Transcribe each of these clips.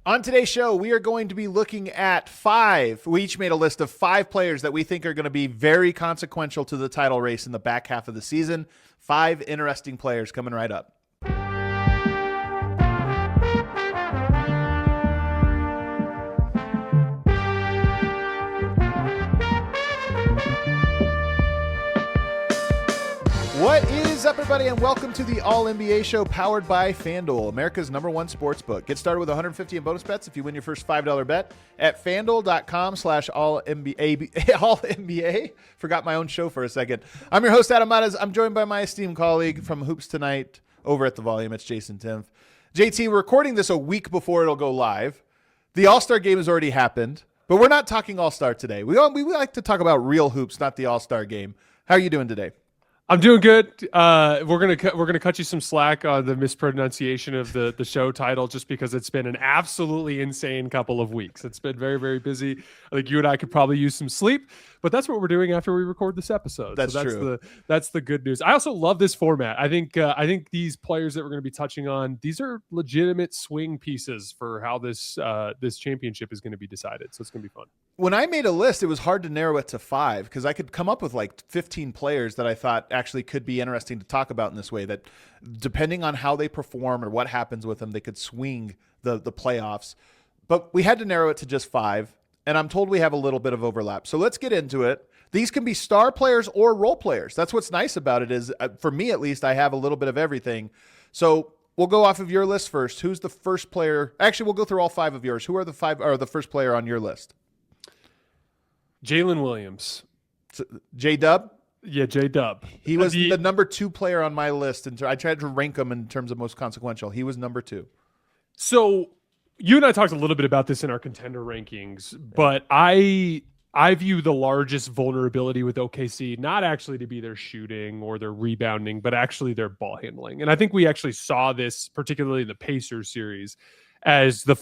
On today's show, we are going to be looking at we each made a list of 5 players that we think are going to be very consequential to the title race in the back half of the season. 5 interesting players coming right up. What is up, everybody, and welcome to the All-NBA show powered by FanDuel, America's #1 sportsbook. Get started with $150 in bonus bets if you win your first $5 bet at FanDuel.com/All-NBA. Forgot my own show for a second. I'm your host, Adam Mares. I'm joined by my esteemed colleague from Hoops Tonight over at The Volume. It's Jayson Timpf. JT, we're recording this a week before it'll go live. The All-Star game has already happened, but we're not talking All-Star today. We like to talk about real hoops, not the All-Star game. How are you doing today? I'm doing good. We're gonna cut you some slack on the mispronunciation of the show title, just because it's been an absolutely insane couple of weeks. It's been very, very busy. I think you and I could probably use some sleep, but that's what we're doing after we record this episode. That's true. That's the good news. I also love this format. I think these players that we're going to be touching on, these are legitimate swing pieces for how this championship is going to be decided. So it's going to be fun. When I made a list, it was hard to narrow it to 5 because I could come up with like 15 players that I thought actually could be interesting to talk about in this way, that depending on how they perform or what happens with them, they could swing the playoffs. But we had to narrow it to just 5, and I'm told we have a little bit of overlap. So let's get into it. These can be star players or role players. That's what's nice about it is, for me at least, I have a little bit of everything. So we'll go off of your list first. Who's the first player? Actually, we'll go through all 5 of yours. Who are the 5 or the first player on your list? Jalen Williams. J-Dub? Yeah, J-Dub. He was the number 2 player on my list. And I tried to rank him in terms of most consequential. He was number 2. So you and I talked a little bit about this in our contender rankings, but I view the largest vulnerability with OKC not actually to be their shooting or their rebounding, but actually their ball handling. And I think we actually saw this, particularly in the Pacers series, as the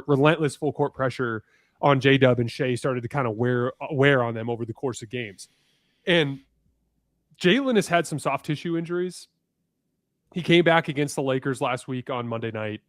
relentless full court pressure on J-Dub and Shea started to kind of wear on them over the course of games. And Jalen has had some soft tissue injuries. He came back against the Lakers last week on Monday night.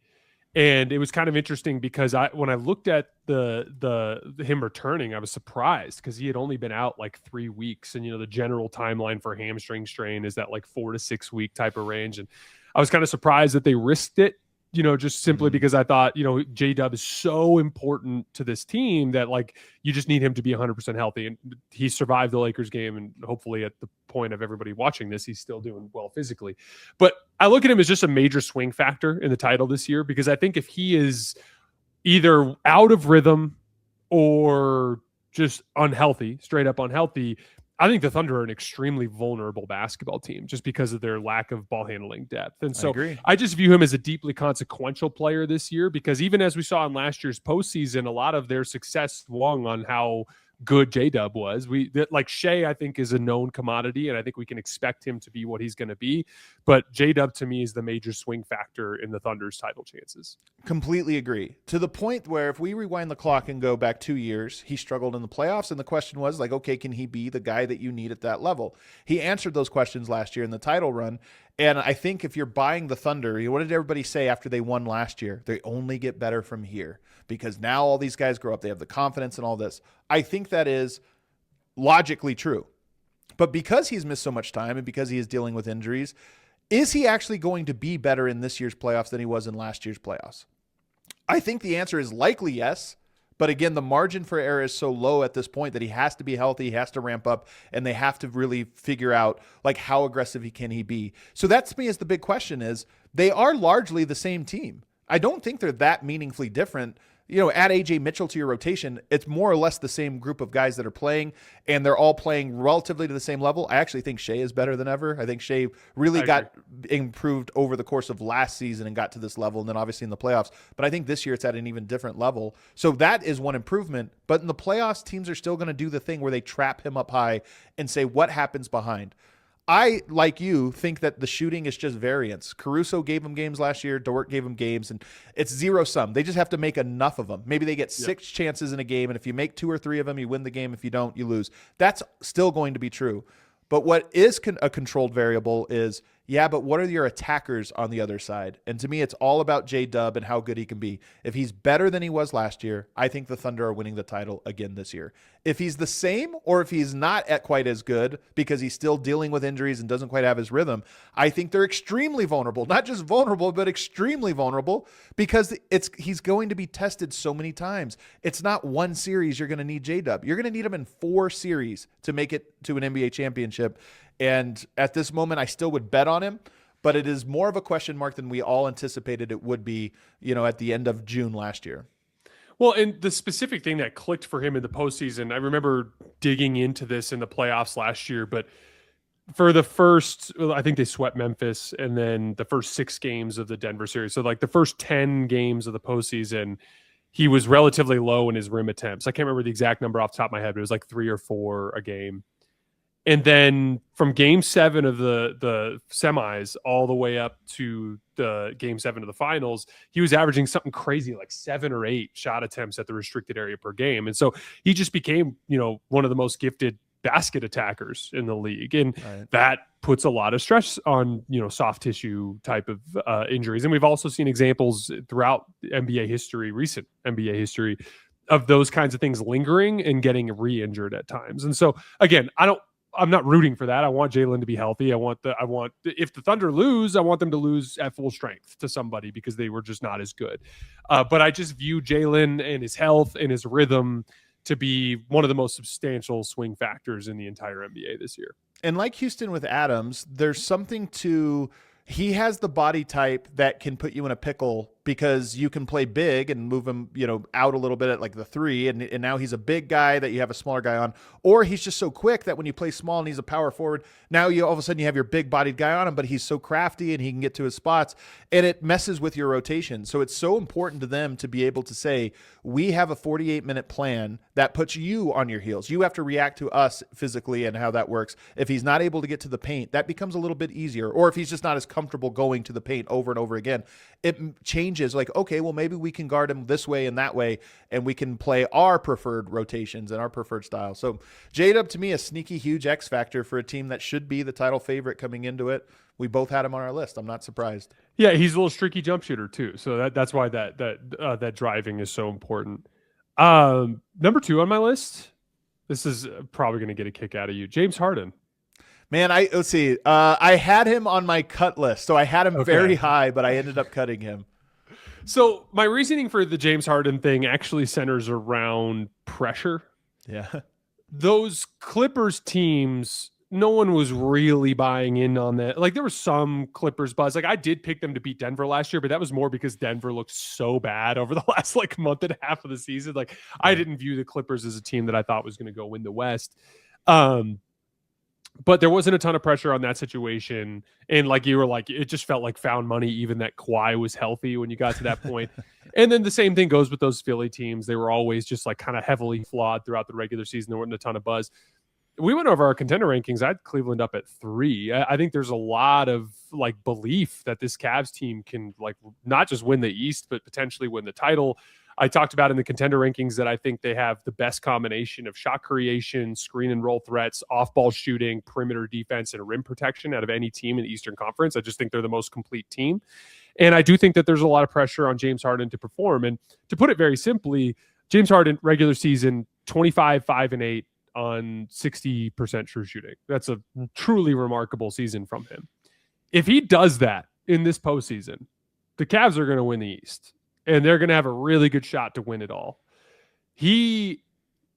And it was kind of interesting because when I looked at him returning, I was surprised because he had only been out like 3 weeks. And, the general timeline for hamstring strain is that like 4 to 6 week type of range. And I was kind of surprised that they risked it, just simply because I thought, J-Dub is so important to this team that like you just need him to be 100% healthy. And he survived the Lakers game. And hopefully at the point of everybody watching this, he's still doing well physically. But I look at him as just a major swing factor in the title this year, because I think if he is either out of rhythm or just unhealthy, straight up unhealthy, I think the Thunder are an extremely vulnerable basketball team just because of their lack of ball handling depth. And so I just view him as a deeply consequential player this year, because even as we saw in last year's postseason, a lot of their success swung on how good J-Dub was. Like Shea, I think, is a known commodity, and I think we can expect him to be what he's going to be. But J-Dub, to me, is the major swing factor in the Thunder's title chances. Completely agree. To the point where if we rewind the clock and go back 2 years, he struggled in the playoffs, and the question was like, okay, can he be the guy that you need at that level? He answered those questions last year in the title run. And I think if you're buying the Thunder, what did everybody say after they won last year? They only get better from here because now all these guys grow up. They have the confidence and all this. I think that is logically true. But because he's missed so much time and because he is dealing with injuries, is he actually going to be better in this year's playoffs than he was in last year's playoffs? I think the answer is likely yes. But again, the margin for error is so low at this point that he has to be healthy, he has to ramp up, and they have to really figure out like how aggressive can he be. So that to me is the big question is they are largely the same team. I don't think they're that meaningfully different. Add AJ Mitchell to your rotation, it's more or less the same group of guys that are playing, and they're all playing relatively to the same level. I actually think Shea is better than ever. I think Shea really got improved over the course of last season and got to this level, and then obviously in the playoffs. But I think this year it's at an even different level. So that is one improvement. But in the playoffs, teams are still going to do the thing where they trap him up high and say, what happens behind? I, like you, think that the shooting is just variance. Caruso gave him games last year. Dort gave him games, and it's zero sum. They just have to make enough of them. Maybe they get 6 chances in a game, and if you make 2 or 3 of them, you win the game. If you don't, you lose. That's still going to be true. But what is a controlled variable is Yeah, but what are your attackers on the other side? And to me, it's all about J-Dub and how good he can be. If he's better than he was last year, I think the Thunder are winning the title again this year. If he's the same, or if he's not at quite as good because he's still dealing with injuries and doesn't quite have his rhythm, I think they're extremely vulnerable. Not just vulnerable, but extremely vulnerable, because he's going to be tested so many times. It's not one series you're going to need J-Dub. You're going to need him in 4 series to make it to an NBA championship. And at this moment, I still would bet on him, but it is more of a question mark than we all anticipated it would be, at the end of June last year. Well, and the specific thing that clicked for him in the postseason, I remember digging into this in the playoffs last year, but for the first, I think they swept Memphis, and then the first 6 games of the Denver series. So like the first 10 games of the postseason, he was relatively low in his rim attempts. I can't remember the exact number off the top of my head, but it was like 3 or 4 a game. And then from game 7 of the semis all the way up to the game 7 of the finals, he was averaging something crazy like 7 or 8 shot attempts at the restricted area per game. And so he just became, one of the most gifted basket attackers in the league. And that puts a lot of stress on, soft tissue type of injuries. And we've also seen examples throughout NBA history, recent NBA history, of those kinds of things lingering and getting re-injured at times. And so again, I'm not rooting for that. I want Jalen to be healthy. If the Thunder lose, I want them to lose at full strength to somebody because they were just not as good. But I just view Jalen and his health and his rhythm to be one of the most substantial swing factors in the entire NBA this year. And like Houston with Adams, there's something to, he has the body type that can put you in a pickle because you can play big and move him, out a little bit at like the 3. And now he's a big guy that you have a smaller guy on, or he's just so quick that when you play small and he's a power forward, now all of a sudden you have your big bodied guy on him, but he's so crafty and he can get to his spots and it messes with your rotation. So it's so important to them to be able to say, we have a 48-minute plan that puts you on your heels. You have to react to us physically and how that works. If he's not able to get to the paint, that becomes a little bit easier. Or if he's just not as comfortable going to the paint over and over again, it changes. Like, okay, well, maybe we can guard him this way and that way, and we can play our preferred rotations and our preferred style. So J-Dub, to me, a sneaky huge X factor for a team that should be the title favorite coming into it. We both had him on our list. I'm not surprised. Yeah, he's a little streaky jump shooter too. So that's why that driving is so important. Number 2 on my list, this is probably going to get a kick out of you, James Harden. Man, let's see. I had him on my cut list, so I had him very high, but I ended up cutting him. So my reasoning for the James Harden thing actually centers around pressure. Yeah. Those Clippers teams, no one was really buying in on that. Like there was some Clippers buzz. Like I did pick them to beat Denver last year, but that was more because Denver looked so bad over the last month and a half of the season. Like I didn't view the Clippers as a team that I thought was going to go win the West. But there wasn't a ton of pressure on that situation. And like you were like, it just felt like found money, even that Kawhi was healthy when you got to that point. And then the same thing goes with those Philly teams. They were always just like kind of heavily flawed throughout the regular season. There wasn't a ton of buzz. We went over our contender rankings. I had Cleveland up at 3. I think there's a lot of like belief that this Cavs team can like not just win the East, but potentially win the title. I talked about in the contender rankings that I think they have the best combination of shot creation, screen and roll threats, off-ball shooting, perimeter defense, and rim protection out of any team in the Eastern Conference. I just think they're the most complete team. And I do think that there's a lot of pressure on James Harden to perform. And to put it very simply, James Harden, regular season, 25, 5, and 8 on 60% true shooting. That's a truly remarkable season from him. If he does that in this postseason, the Cavs are going to win the East. And they're going to have a really good shot to win it all. If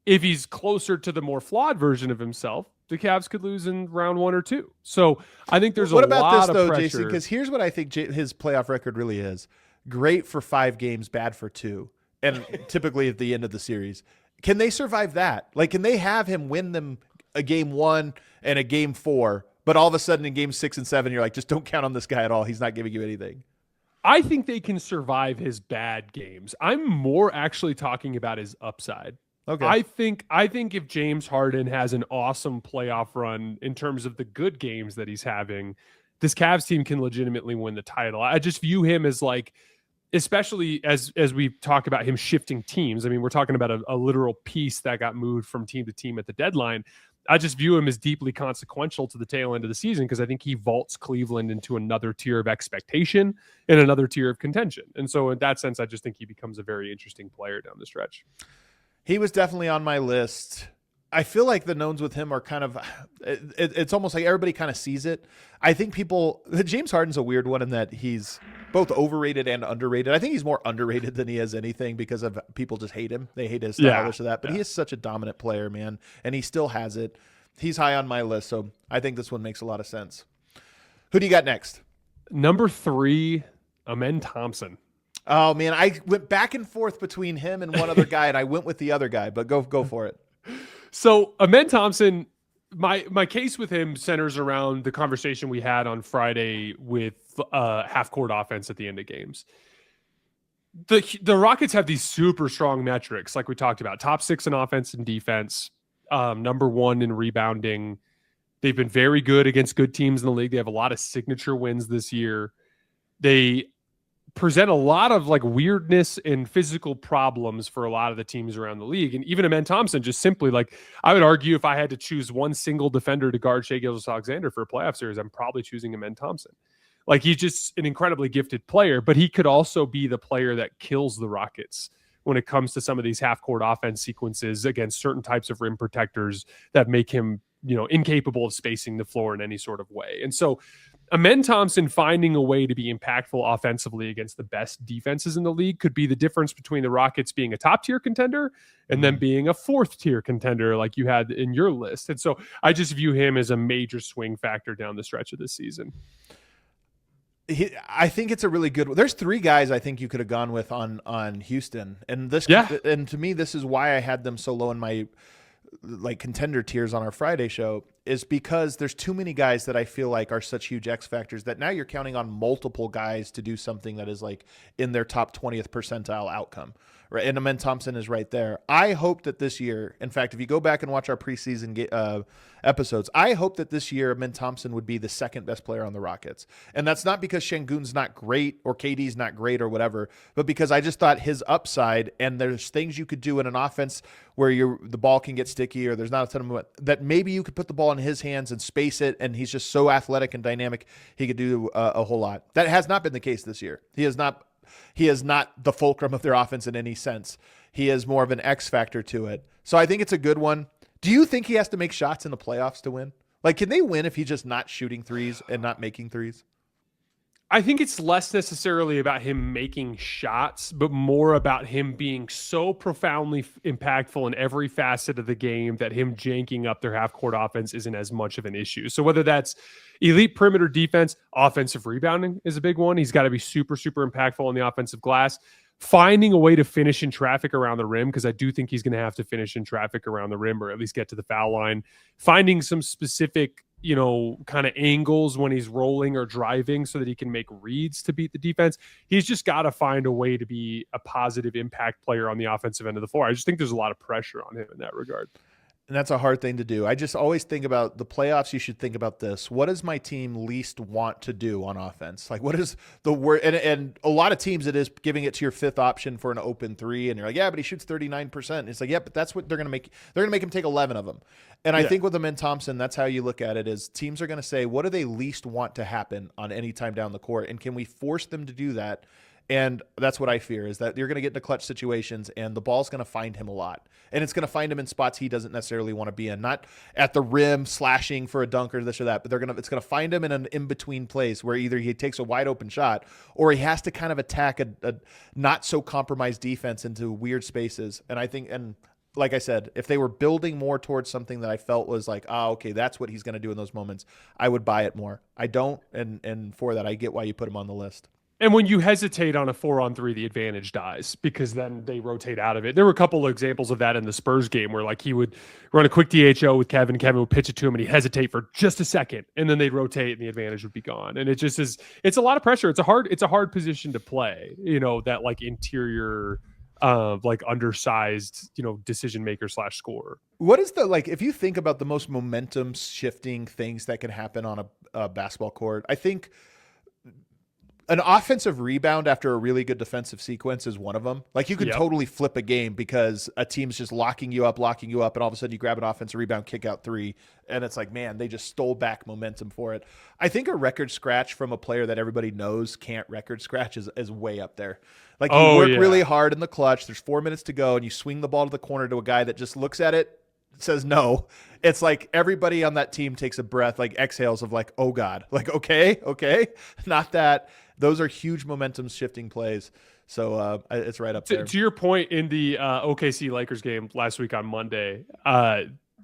he's closer to the more flawed version of himself, the Cavs could lose in round 1 or 2. So I think there's what a about lot this, of though, pressure. Jason? Because here's what I think his playoff record really is: great for 5 games, bad for 2, and typically at the end of the series. Can they survive that? Like, can they have him win them a game 1 and a game 4, but all of a sudden in game 6 and 7, you're like, just don't count on this guy at all. He's not giving you anything. I think they can survive his bad games. I'm more actually talking about his upside. Okay. I think if James Harden has an awesome playoff run in terms of the good games that he's having, this Cavs team can legitimately win the title. I just view him as like, especially as we talk about him shifting teams. I mean, we're talking about a literal piece that got moved from team to team at the deadline. I just view him as deeply consequential to the tail end of the season because I think he vaults Cleveland into another tier of expectation and another tier of contention. And so in that sense, I just think he becomes a very interesting player down the stretch. He was definitely on my list. I feel like the knowns with him are kind of, it's almost like everybody kind of sees it. I think James Harden's a weird one in that he's both overrated and underrated. I think he's more underrated than he is anything because of people just hate him. They hate his style or that, but he is such a dominant player, man. And he still has it. He's high on my list. So I think this one makes a lot of sense. Who do you got next? Number 3, Amen Thompson. Oh man, I went back and forth between him and one other guy and I went with the other guy, but go for it. So Amen Thompson, my case with him centers around the conversation we had on Friday with half-court offense at the end of games. The Rockets have these super strong metrics, like we talked about, top 6 in offense and defense, number 1 in rebounding. They've been very good against good teams in the league. They have a lot of signature wins this year. They present a lot of like weirdness and physical problems for a lot of the teams around the league. And even Amen Thompson, just simply like, I would argue if I had to choose one single defender to guard Shai Gilgeous-Alexander for a playoff series, I'm probably choosing Amen Thompson. Like, he's just an incredibly gifted player, but he could also be the player that kills the Rockets when it comes to some of these half-court offense sequences against certain types of rim protectors that make him, incapable of spacing the floor in any sort of way. And so Amen Thompson finding a way to be impactful offensively against the best defenses in the league could be the difference between the Rockets being a top-tier contender and then being a 4th-tier contender like you had in your list. And so I just view him as a major swing factor down the stretch of this season. I think it's a really good one. There's 3 guys I think you could have gone with on Houston. And and to me, this is why I had them so low in my like contender tiers on our Friday show, is because there's too many guys that I feel like are such huge X factors that now you're counting on multiple guys to do something that is like in their top 20th percentile outcome. Right. And Amen Thompson is right there. I hope that this year, in fact, if you go back and watch our preseason episodes, I hope that this year Amen Thompson would be the 2nd best player on the Rockets. And that's not because Şengün's not great or KD's not great or whatever, but because I just thought his upside, and there's things you could do in an offense where the ball can get sticky or there's not a ton of movement, that maybe you could put the ball in his hands and space it, and he's just so athletic and dynamic, he could do a whole lot. That has not been the case this year. He is not the fulcrum of their offense in any sense. He is more of an X factor to it. So I think it's a good one. Do you think he has to make shots in the playoffs to win? Like, can they win if he's just not shooting threes and not making threes? I think it's less necessarily about him making shots, but more about him being so profoundly impactful in every facet of the game that him janking up their half-court offense isn't as much of an issue. So whether that's elite perimeter defense, offensive rebounding is a big one. He's got to be super, super impactful on the offensive glass. Finding a way to finish in traffic around the rim, because I do think he's going to have to finish in traffic around the rim or at least get to the foul line. Finding some specific kind of angles when he's rolling or driving so that he can make reads to beat the defense. He's just got to find a way to be a positive impact player on the offensive end of the floor. I just think there's a lot of pressure on him in that regard. And that's a hard thing to do. I just always think about the playoffs. You should think about this. What does my team least want to do on offense? Like, what is the word? And a lot of teams, it is giving it to your 5th option for an open 3. And you're like, yeah, but he shoots 39%. It's like, yeah, but that's what they're going to make. They're going to make him take 11 of them. And I think with Amen Thompson, that's how you look at it, is teams are going to say, what do they least want to happen on any time down the court? And can we force them to do that? And that's what I fear, is that you're going to get into clutch situations and the ball's going to find him a lot. And it's going to find him in spots he doesn't necessarily want to be in, not at the rim slashing for a dunk or this or that, but it's going to find him in an in-between place where either he takes a wide open shot or he has to kind of attack a not so compromised defense into weird spaces. And I think, and like I said, if they were building more towards something that I felt was like, okay, that's what he's going to do in those moments, I would buy it more. I don't. And for that, I get why you put him on the list. And when you hesitate on a 4-on-3, the advantage dies because then they rotate out of it. There were a couple of examples of that in the Spurs game where like he would run a quick DHO with Kevin. Kevin would pitch it to him and he'd hesitate for just a second and then they'd rotate and the advantage would be gone. And it just is, it's a lot of pressure. It's a hard position to play, that like interior, like undersized, decision maker / scorer. What is if you think about the most momentum shifting things that can happen on a basketball court, I think an offensive rebound after a really good defensive sequence is one of them. Like you could totally flip a game because a team's just locking you up, and all of a sudden you grab an offensive rebound, kick out three, and it's like, man, they just stole back momentum for it. I think a record scratch from a player that everybody knows can't record scratch is way up there. Like you work really hard in the clutch, there's 4 minutes to go, and you swing the ball to the corner to a guy that just looks at it, says no. It's like everybody on that team takes a breath, like exhales of like, oh God, like, okay. Not that. Those are huge momentum shifting plays. So it's right up there. To your point, in the OKC Lakers game last week on Monday,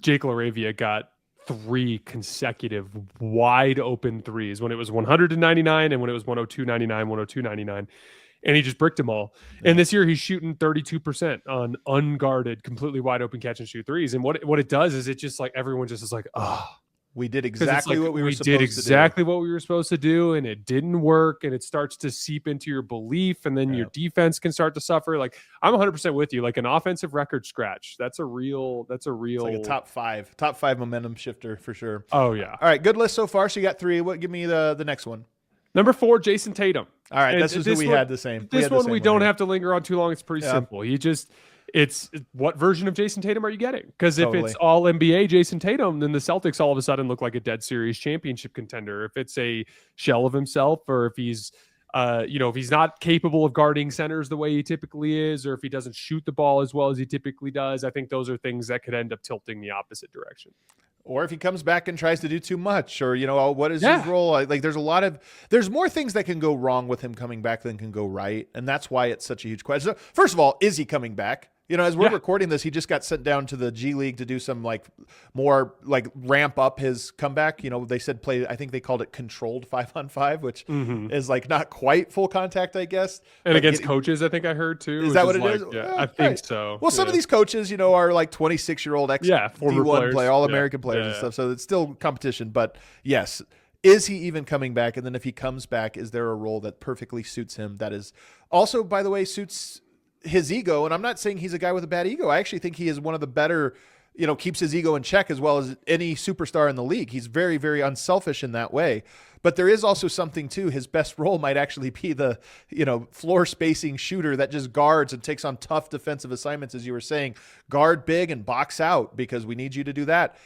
Jake LaRavia got 3 consecutive wide open threes when it was 100-99 and when it was 102-99, 102-99. And he just bricked them all. Yeah. And this year he's shooting 32% on unguarded, completely wide open catch and shoot threes. And what it does is it just like everyone just is like, oh, we did exactly what we were supposed to do. We did exactly what we were supposed to do, and it didn't work, and it starts to seep into your belief, and then your defense can start to suffer. Like, I'm 100% with you. Like an offensive record scratch, that's a real it's like a top five momentum shifter for sure. Oh yeah. All right, good list so far. So you got 3. Give me the next one. Number 4, Jayson Tatum. All right, this is who we had the same. This one we don't have to linger on too long. It's pretty simple. It's what version of Jayson Tatum are you getting? Because if it's all NBA Jayson Tatum, then the Celtics all of a sudden look like a dead serious championship contender. If it's a shell of himself, or if he's, if he's not capable of guarding centers the way he typically is, or if he doesn't shoot the ball as well as he typically does, I think those are things that could end up tilting the opposite direction. Or if he comes back and tries to do too much, or, what is his role? Like there's more things that can go wrong with him coming back than can go right. And that's why it's such a huge question. First of all, is he coming back? As we're recording this, he just got sent down to the G League to do some more ramp up his comeback. They said play, I think they called it controlled 5-on-5, which is not quite full contact, I guess. And against coaches, I think I heard too. Is that what it is? Yeah, I think so. Well, some of these coaches, are like 26-year-old D1 player, all-American players and stuff. So it's still competition. But yes, is he even coming back? And then if he comes back, is there a role that perfectly suits him? That is also, by the way, suits his ego. And I'm not saying he's a guy with a bad ego. I actually think he is one of the better, keeps his ego in check as well as any superstar in the league. He's very, very unselfish in that way. But there is also something too. His best role might actually be the, floor spacing shooter that just guards and takes on tough defensive assignments, as you were saying. Guard big and box out because we need you to do that.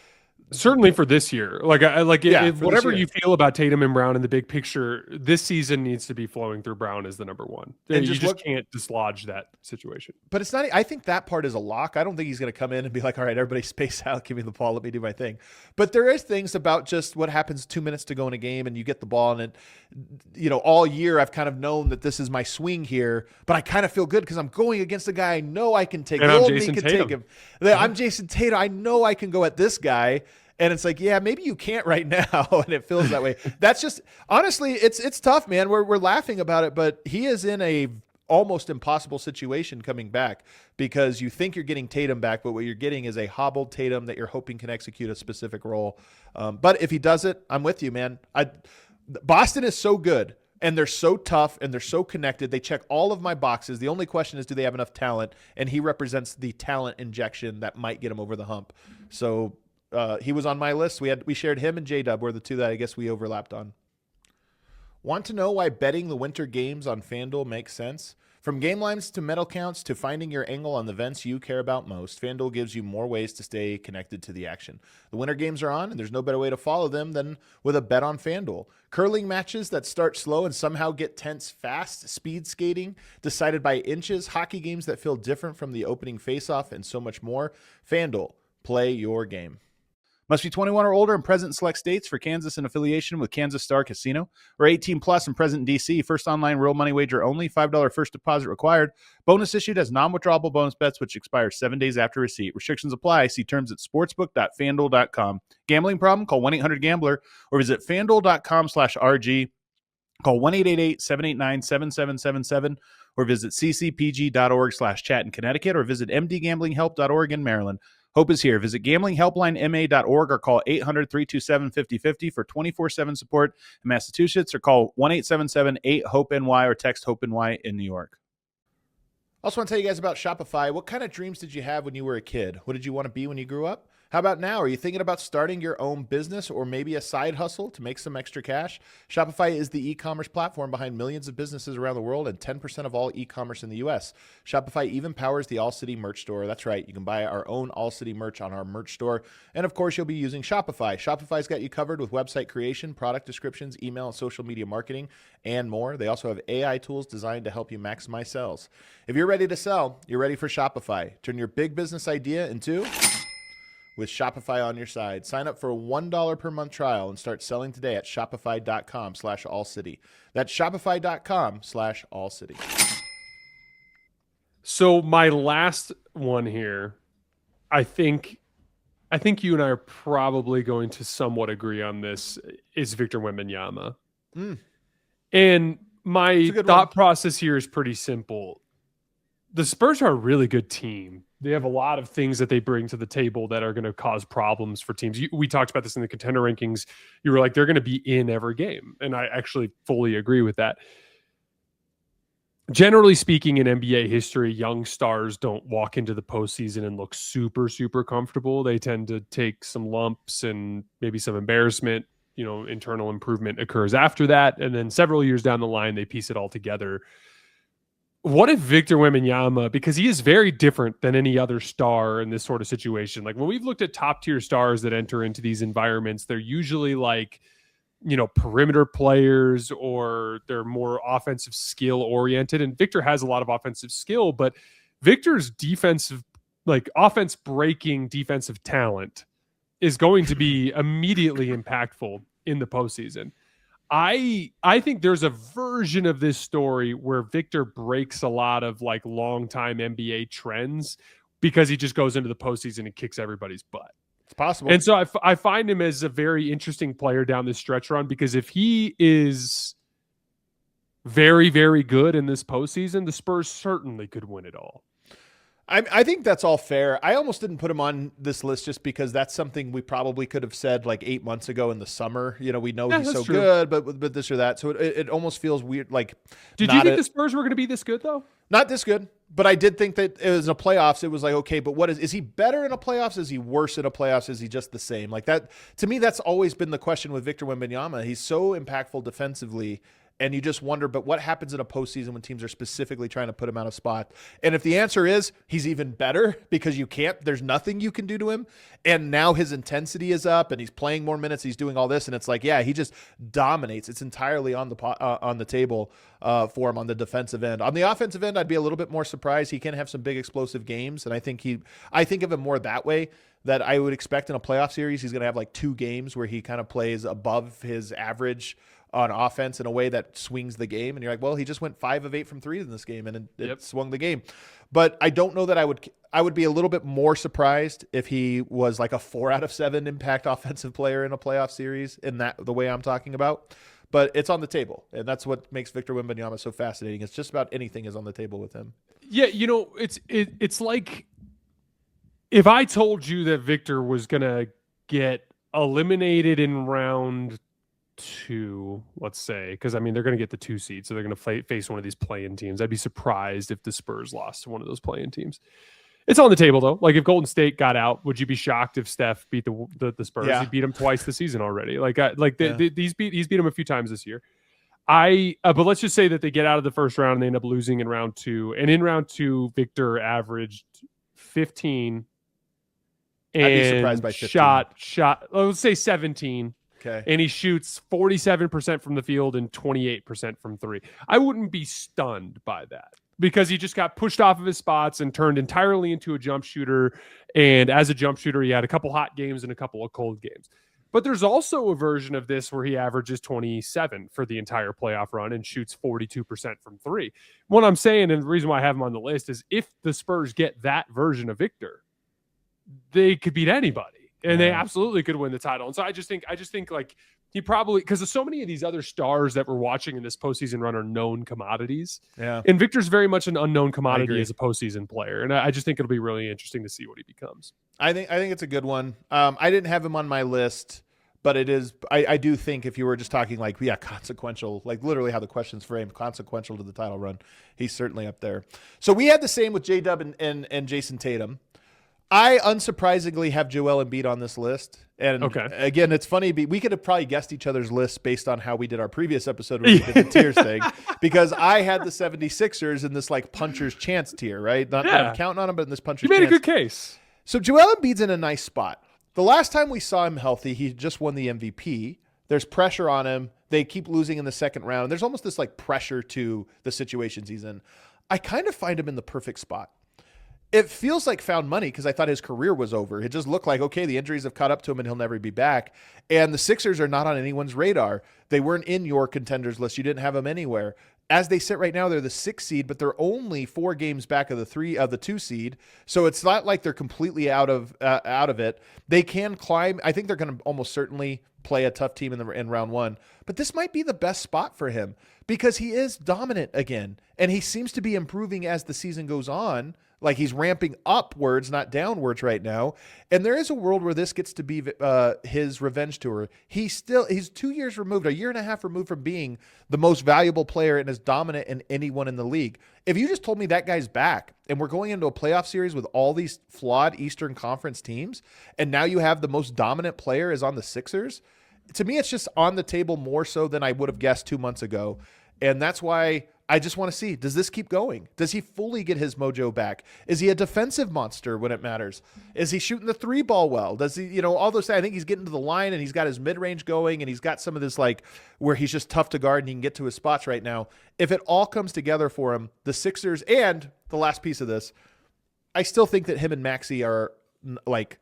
Certainly for this year. Whatever you feel about Tatum and Brown in the big picture, this season needs to be flowing through Brown as the number one. And you just can't dislodge that situation. But it's not, I think that part is a lock. I don't think he's going to come in and be like, all right, everybody space out, give me the ball, let me do my thing. But there is things about just what happens 2 minutes to go in a game and you get the ball, and all year I've kind of known that this is my swing here, but I kind of feel good because I'm going against a guy I know I can take. And I'm Jayson Tatum. I'm Jayson Tatum. I know I can go at this guy. And it's like, yeah, maybe you can't right now. And it feels that way. That's just, honestly, it's tough, man. We're laughing about it, but he is in a almost impossible situation coming back because you think you're getting Tatum back, but what you're getting is a hobbled Tatum that you're hoping can execute a specific role. But if he does it, I'm with you, man. Boston is so good. And they're so tough and they're so connected. They check all of my boxes. The only question is, do they have enough talent? And he represents the talent injection that might get him over the hump. So he was on my list. We shared him and J-Dub were the two that I guess we overlapped on. Want to know why betting the winter games on FanDuel makes sense? From game lines to medal counts to finding your angle on the events you care about most, FanDuel gives you more ways to stay connected to the action. The winter games are on, and there's no better way to follow them than with a bet on FanDuel. Curling matches that start slow and somehow get tense fast, speed skating decided by inches, hockey games that feel different from the opening faceoff, and so much more. FanDuel, play your game. Must be 21 or older and present in select states. For Kansas in affiliation with Kansas Star Casino, or 18 plus and present in D.C. First online real money wager only. $5 first deposit required. Bonus issued as non-withdrawable bonus bets, which expire 7 days after receipt. Restrictions apply. See terms at sportsbook.fanduel.com. Gambling problem? Call 1-800-GAMBLER or visit fanduel.com/RG. Call 1-888-789-7777 or visit ccpg.org/chat in Connecticut or visit mdgamblinghelp.org in Maryland. Hope is here. Visit gamblinghelplinema.org or call 800-327-5050 for 24/7 support in Massachusetts, or call 1-877-8-HOPE-NY or text HOPE-NY in New York. I also want to tell you guys about Shopify. What kind of dreams did you have when you were a kid? What did you want to be when you grew up? How about now? Are you thinking about starting your own business or maybe a side hustle to make some extra cash? Shopify is the e-commerce platform behind millions of businesses around the world and 10% of all e-commerce in the US. Shopify even powers the All-City merch store. That's right. You can buy our own All-City merch on our merch store. And of course, you'll be using Shopify. Shopify's got you covered with website creation, product descriptions, email and social media marketing, and more. They also have AI tools designed to help you maximize sales. If you're ready to sell, you're ready for Shopify. Turn your big business idea into with Shopify on your side. Sign up for a $1 per month trial and start selling today at shopify.com/allcity. That's shopify.com/allcity. So my last one here, I think you and I are probably going to somewhat agree on this, is Victor Wembanyama. And my thought process here is pretty simple. The Spurs are a really good team. They have a lot of things that they bring to the table that are going to cause problems for teams. We talked about this in the contender rankings. You were like, they're going to be in every game. And I actually fully agree with that. Generally speaking, in NBA history, young stars don't walk into the postseason and look super, super comfortable. They tend to take some lumps and maybe some embarrassment. Internal improvement occurs after that. And then several years down the line, they piece it all together. What if Victor Wembanyama, because he is very different than any other star in this sort of situation. Like when we've looked at top tier stars that enter into these environments, they're usually like, perimeter players, or they're more offensive skill oriented. And Victor has a lot of offensive skill, but Victor's offense breaking defensive talent is going to be immediately impactful in the postseason. I think there's a version of this story where Victor breaks a lot of long-time NBA trends because he just goes into the postseason and kicks everybody's butt. It's possible. And so I find him as a very interesting player down this stretch run, because if he is very, very good in this postseason, the Spurs certainly could win it all. I think that's all fair. I almost didn't put him on this list just because that's something we probably could have said 8 months ago in the summer. We know he's so good, but this or that. So it almost feels weird. Did you think the Spurs were going to be this good though? Not this good, but I did think that it was in the playoffs. It was okay, but what is he better in a playoffs? Is he worse in a playoffs? Is he just the same? That to me, that's always been the question with Victor Wembanyama. He's so impactful defensively. And you just wonder, but what happens in a postseason when teams are specifically trying to put him out of spot? And if the answer is he's even better because there's nothing you can do to him. And now his intensity is up and he's playing more minutes. He's doing all this. And it's he just dominates. It's entirely on the table for him on the defensive end. On the offensive end, I'd be a little bit more surprised. He can have some big explosive games. And I think of him more that way, that I would expect in a playoff series, he's going to have 2 games where he kind of plays above his average on offense in a way that swings the game. And you're like, well, he just went 5 of 8 from 3 in this game, and it swung the game. But I don't know that I would be a little bit more surprised if he was a 4 out of 7 impact offensive player in a playoff series in the way I'm talking about. But it's on the table, and that's what makes Victor Wembanyama so fascinating. It's just about anything is on the table with him. Yeah, it's like if I told you that Victor was going to get eliminated in round 2, let's say, because they're going to get the 2 seed, so they're going to face one of these play-in teams. I'd be surprised if the Spurs lost to one of those play-in teams. It's on the table though. If Golden State got out, would you be shocked if Steph beat the Spurs? Yeah. He beat them twice this season already. He's beat them a few times this year. But let's just say that they get out of the first round and they end up losing in round 2. And in round 2, Victor averaged 15 and I'd be surprised by 15. shot. Let's say 17. Okay. And he shoots 47% from the field and 28% from 3. I wouldn't be stunned by that, because he just got pushed off of his spots and turned entirely into a jump shooter. And as a jump shooter, he had a couple hot games and a couple of cold games. But there's also a version of this where he averages 27 for the entire playoff run and shoots 42% from 3. What I'm saying, and the reason why I have him on the list, is if the Spurs get that version of Victor, they could beat anybody. And they absolutely could win the title. And so I just think he probably, because so many of these other stars that we're watching in this postseason run are known commodities. Yeah. And Victor's very much an unknown commodity as a postseason player. And I just think it'll be really interesting to see what he becomes. I think it's a good one. I didn't have him on my list, but it is, I do think if you were just talking consequential, literally how the question's framed, consequential to the title run, he's certainly up there. So we had the same with J-Dub and Jayson Tatum. I unsurprisingly have Joel Embiid on this list. And again, it's funny. We could have probably guessed each other's lists based on how we did our previous episode when we did the tiers thing, because I had the 76ers in this like puncher's chance tier, right? Not that I'm counting on them, but in this puncher's chance. You made a good case. So Joel Embiid's in a nice spot. The last time we saw him healthy, he just won the MVP. There's pressure on him. They keep losing in the second round. There's almost this like pressure to the situations he's in. I kind of find him in the perfect spot. It feels like found money because I thought his career was over. It just looked like, okay, the injuries have caught up to him and he'll never be back. And the Sixers are not on anyone's radar. They weren't in your contenders list. You didn't have them anywhere. As they sit right now, they're the 6th seed, but they're only 4 games back of the 2 seed. So it's not like they're completely out of it. They can climb. I think they're going to almost certainly play a tough team in round 1. But this might be the best spot for him because he is dominant again, and he seems to be improving as the season goes on. Like he's ramping upwards, not downwards right now. And there is a world where this gets to be his revenge tour. He's 2 years removed, a year and a half removed from being the most valuable player and as dominant in anyone in the league. If you just told me that guy's back and we're going into a playoff series with all these flawed Eastern Conference teams, and now you have the most dominant player is on the Sixers, to me it's just on the table more so than I would have guessed 2 months ago. And that's why I just want to see, does this keep going? Does he fully get his mojo back? Is he a defensive monster when it matters? Is he shooting the 3-ball well? Does he, all those things? I think he's getting to the line and he's got his mid-range going and he's got some of this like where he's just tough to guard and he can get to his spots right now. If it all comes together for him, the Sixers, and the last piece of this, I still think that him and Maxey are like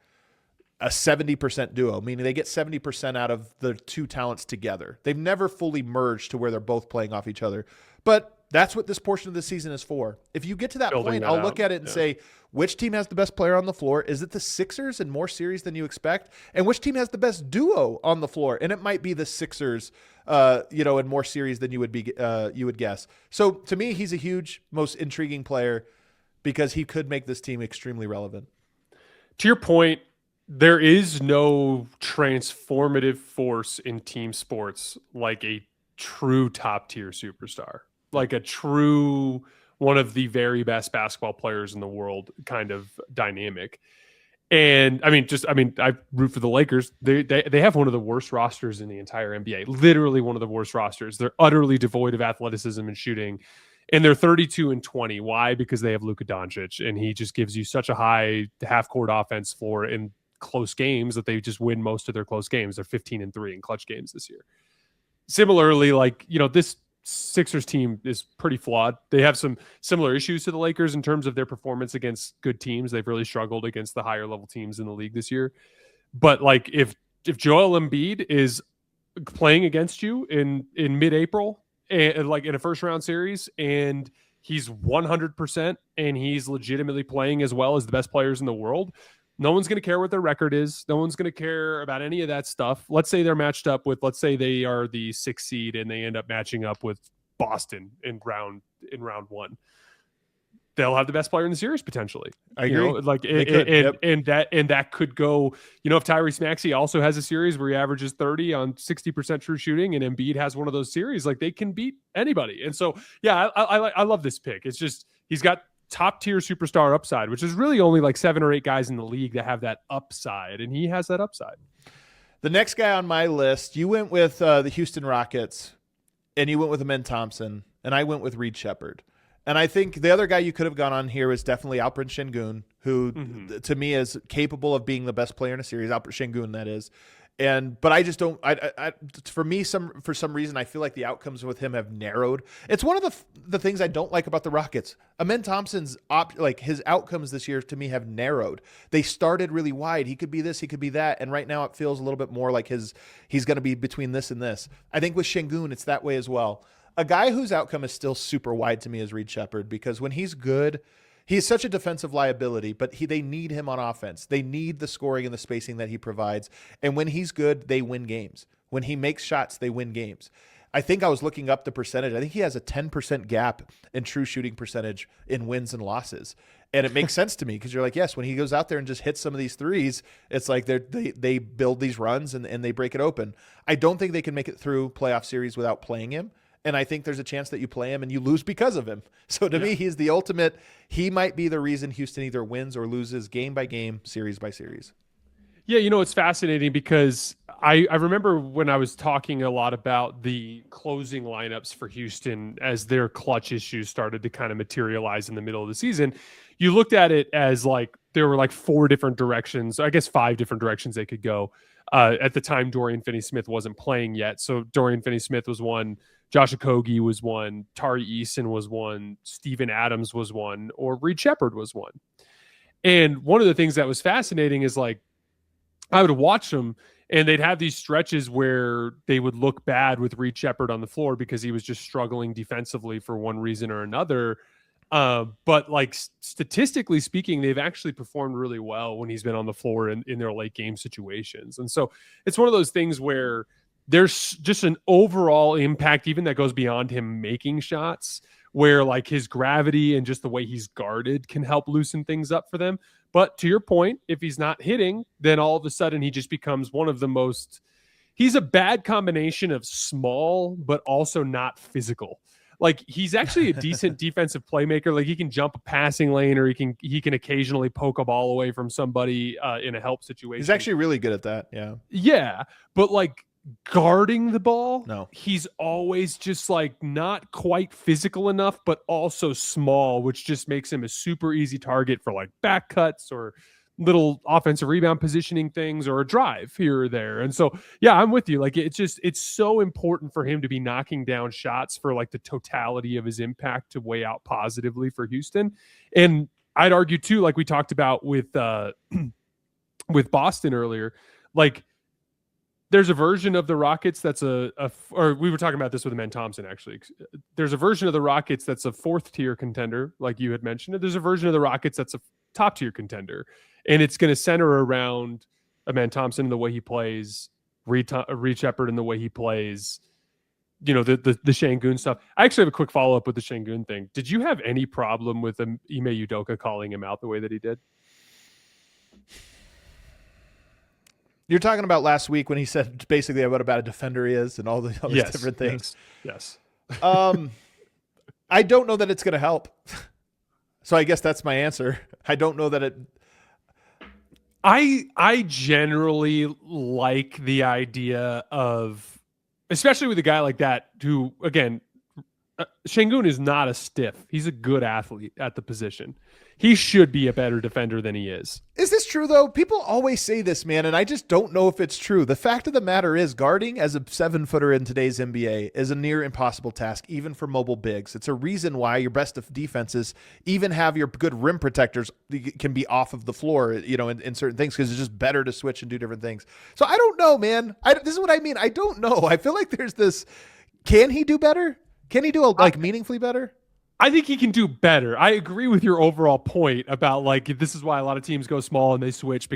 a 70% duo, meaning they get 70% out of the two talents together. They've never fully merged to where they're both playing off each other. But that's what this portion of the season is for. If you get to that point, I'll look at it and say, which team has the best player on the floor? Is it the Sixers in more series than you expect? And which team has the best duo on the floor? And it might be the Sixers, in more series than you would guess. So to me, he's a huge, most intriguing player because he could make this team extremely relevant. To your point, there is no transformative force in team sports like a true top tier superstar, like a true one of the very best basketball players in the world kind of dynamic. And I root for the Lakers. They have one of the worst rosters in the entire NBA, literally one of the worst rosters. They're utterly devoid of athleticism and shooting. And they're 32-20. Why? Because they have Luka Doncic, and he just gives you such a high half-court offense floor in close games that they just win most of their close games. They're 15-3 in clutch games this year. Similarly, this Sixers team is pretty flawed. They have some similar issues to the Lakers in terms of their performance against good teams. They've really struggled against the higher level teams in the league this year. But if Joel Embiid is playing against you in mid-April and in a first round series and he's 100% and he's legitimately playing as well as the best players in the world, no one's going to care what their record is. No one's going to care about any of that stuff. Let's say they're matched up with, let's say they are the 6th seed and they end up matching up with Boston in round 1. They'll have the best player in the series potentially. I agree. And that could go, if Tyrese Maxey also has a series where he averages 30 on 60% true shooting and Embiid has one of those series, they can beat anybody. And so, yeah, I love this pick. It's just, he's got top tier superstar upside, which is really only 7 or 8 guys in the league that have that upside, and he has that upside. The next guy on my list, you went with the Houston Rockets, and you went with Amen Thompson, and I went with Reed Sheppard. And I think the other guy you could have gone on here is definitely Alperen Sengun, who to me is capable of being the best player in a series. Alperen Sengun, that is. But I just don't. For some reason, I feel like the outcomes with him have narrowed. It's one of the things I don't like about the Rockets. Amen Thompson's his outcomes this year to me have narrowed. They started really wide. He could be this, he could be that, and right now it feels a little bit more like he's going to be between this and this. I think with Sengun, it's that way as well. A guy whose outcome is still super wide to me is Reed Sheppard, because when he's good, he's such a defensive liability, but they need him on offense. They need the scoring and the spacing that he provides. And when he's good, they win games. When he makes shots, they win games. I think I was looking up the percentage. I think he has a 10% gap in true shooting percentage in wins and losses. And it makes sense to me because you're like, yes, when he goes out there and just hits some of these threes, it's like they build these runs and they break it open. I don't think they can make it through playoff series without playing him. And I think there's a chance that you play him and you lose because of him. So to me, he's the ultimate. He might be the reason Houston either wins or loses game by game, series by series. Yeah, it's fascinating because I remember when I was talking a lot about the closing lineups for Houston as their clutch issues started to kind of materialize in the middle of the season. You looked at it as like there were like 4 different directions, I guess 5 different directions they could go. At the time, Dorian Finney-Smith wasn't playing yet. So Dorian Finney-Smith was one, Josh Okogie was one, Tari Eason was one, Steven Adams was one, or Reed Sheppard was one. And one of the things that was fascinating is like, I would watch them and they'd have these stretches where they would look bad with Reed Sheppard on the floor because he was just struggling defensively for one reason or another. But like statistically speaking, they've actually performed really well when he's been on the floor in their late game situations. And so it's one of those things where there's just an overall impact, even that goes beyond him making shots, where like his gravity and just the way he's guarded can help loosen things up for them. But to your point, if he's not hitting, then all of a sudden he just becomes one of the most, he's a bad combination of small, but also not physical. Like he's actually a decent defensive playmaker. Like he can jump a passing lane or he can occasionally poke a ball away from somebody in a help situation. He's actually really good at that. Yeah. Yeah. But like guarding the ball, no, he's always just like not quite physical enough, but also small, which just makes him a super easy target for like back cuts or little offensive rebound positioning things or a drive here or there. And so, yeah, I'm with you. Like it's so important for him to be knocking down shots for like the totality of his impact to weigh out positively for Houston. And I'd argue too, like we talked about with with Boston earlier, like there's a version of the Rockets that's or we were talking about this with Amen Thompson, actually. There's a version of the Rockets that's a 4th tier contender, like you had mentioned. And there's a version of the Rockets that's a top tier contender. And it's going to center around Amen Thompson and the way he plays, Reed Sheppard and the way he plays, the Şengün stuff. I actually have a quick follow-up with the Şengün thing. Did you have any problem with Ime Udoka calling him out the way that he did? You're talking about last week when he said basically what about a defender he is and all these different things. Yes. I don't know that it's going to help. So I guess that's my answer. I don't know that it. I generally like the idea of, especially with a guy like that who, again, Şengün is not a stiff. He's a good athlete at the position. He should be a better defender than he is. Is this true, though? People always say this, man, and I just don't know if it's true. The fact of the matter is guarding as a 7-footer in today's NBA is a near impossible task, even for mobile bigs. It's a reason why your best of defenses even have your good rim protectors can be off of the floor, in certain things, because it's just better to switch and do different things. So I don't know, man. This is what I mean. I don't know. I feel like there's this, can he do better? Can he do meaningfully better? I think he can do better. I agree with your overall point about like this is why a lot of teams go small and they switch because